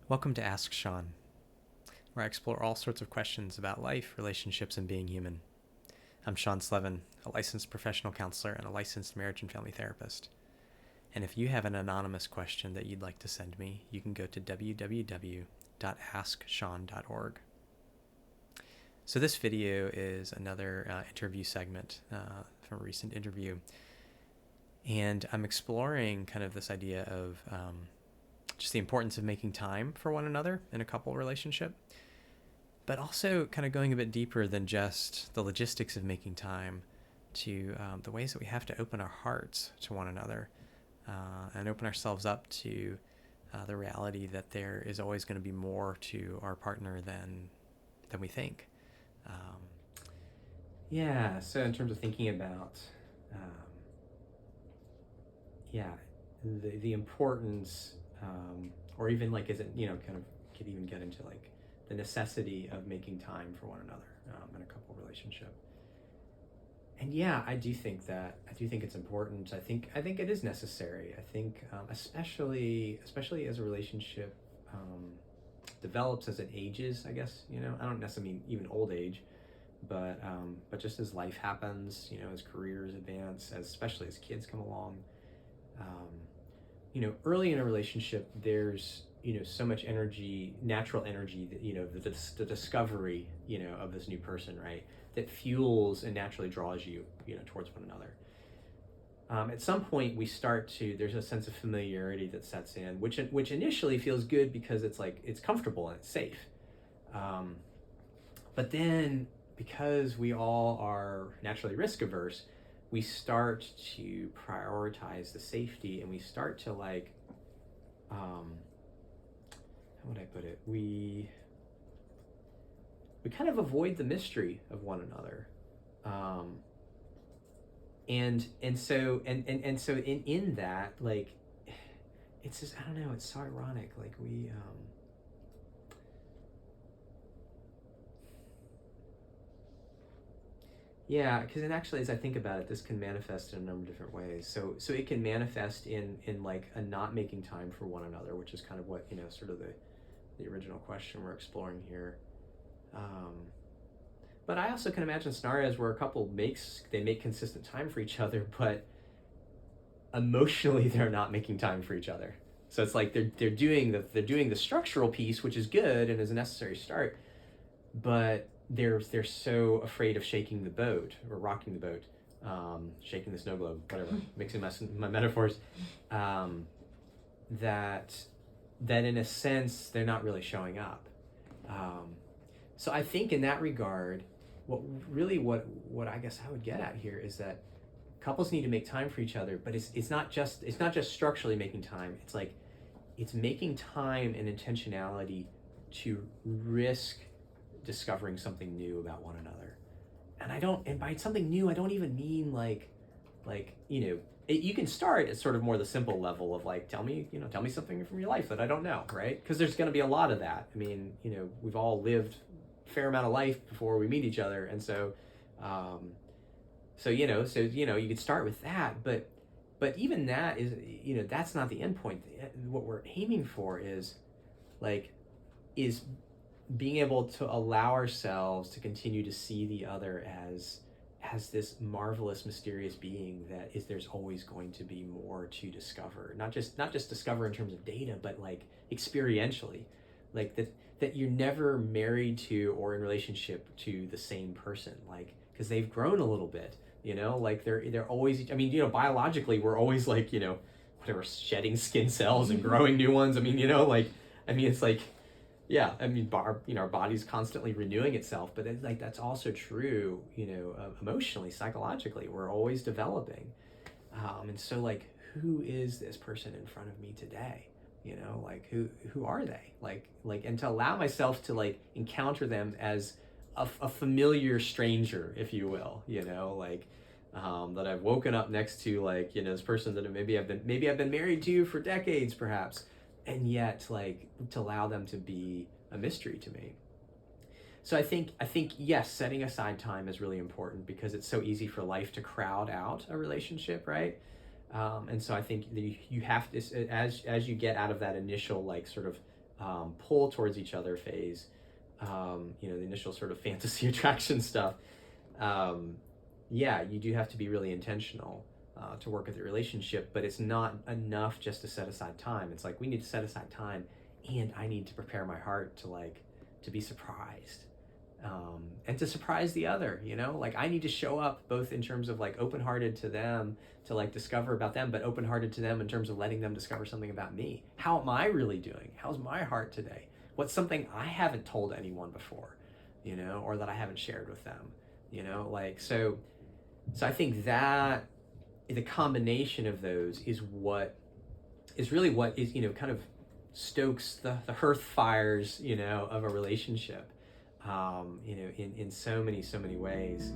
Welcome to Ask Sean, where I explore all sorts of questions about life, relationships, and being human. I'm Sean Slevin, a licensed professional counselor and a licensed marriage and family therapist. And if you have an anonymous question that you'd like to send me, you can go to www.asksean.org. So this video is another interview segment from a recent interview. And I'm exploring kind of this idea of just the importance of making time for one another in a couple relationship, but also kind of going a bit deeper than just the logistics of making time to the ways that we have to open our hearts to one another and open ourselves up to the reality that there is always going to be more to our partner than we think. So in terms of thinking about the importance, or even like, is it, kind of could even get into like the necessity of making time for one another in a couple relationship. And I do think it's important. I think it is necessary. I think especially as a relationship develops, as it ages, I guess, I don't necessarily mean even old age, but just as life happens, as careers advance, especially as kids come along, early in a relationship, there's, so much energy, natural energy that, the discovery, of this new person, right, that fuels and naturally draws you, towards one another. At some point we start to, there's a sense of familiarity that sets in, which initially feels good because it's like, it's comfortable and it's safe. But then, because we all are naturally risk averse, we start to prioritize the safety, and we start to like, how would I put it? We kind of avoid the mystery of one another. And so in that, like, it's just, I don't know, it's so ironic. Like because actually, as I think about it, this can manifest in a number of different ways. So it can manifest in like a not making time for one another, which is kind of what, sort of the original question we're exploring here. But I also can imagine scenarios where a couple make consistent time for each other, but emotionally they're not making time for each other. So it's like they're doing the structural piece, which is good and is a necessary start, but they're so afraid of shaking the boat or rocking the boat, shaking the snow globe, whatever, mixing my metaphors, that in a sense they're not really showing up. So I think in that regard, what I guess I would get at here is that couples need to make time for each other, but it's not just structurally making time. It's like, it's making time and intentionality to risk discovering something new about one another. And by something new, I don't even mean like you can start at sort of more the simple level of like, tell me something from your life that I don't know, right? Because there's going to be a lot of that. I mean, we've all lived a fair amount of life before we meet each other, and so you could start with that, but even that is, that's not the end point. What we're aiming for is being able to allow ourselves to continue to see the other as this marvelous, mysterious being that is, there's always going to be more to discover, not just discover in terms of data, but like experientially, like that you're never married to or in relationship to the same person, like, because they've grown a little bit, like they're always, I mean, biologically we're always like, whatever, shedding skin cells and growing new ones. I mean, it's like, I mean, our body's constantly renewing itself, but it's like, that's also true, emotionally, psychologically, we're always developing. And so like, who is this person in front of me today? Like, who are they? Like, and to allow myself to like encounter them as a familiar stranger, if you will, like, that I've woken up next to, like, this person that maybe I've been married to for decades, perhaps, and yet like to allow them to be a mystery to me. So I think yes, setting aside time is really important, because it's so easy for life to crowd out a relationship, right? And so I think that you have to, as you get out of that initial like sort of pull towards each other phase, you know, the initial sort of fantasy attraction stuff, yeah, you do have to be really intentional to work with the relationship, but it's not enough just to set aside time. It's like we need to set aside time, and I need to prepare my heart to to be surprised, and to surprise the other. You know, like I need to show up both in terms of like open-hearted to them to like discover about them, but open-hearted to them in terms of letting them discover something about me. How am I really doing? How's my heart today? What's something I haven't told anyone before, you know, or that I haven't shared with them, you know, like so. So I think that the combination of those is what is really what is, you know, kind of stokes the hearth fires, you know, of a relationship, you know, in so many ways.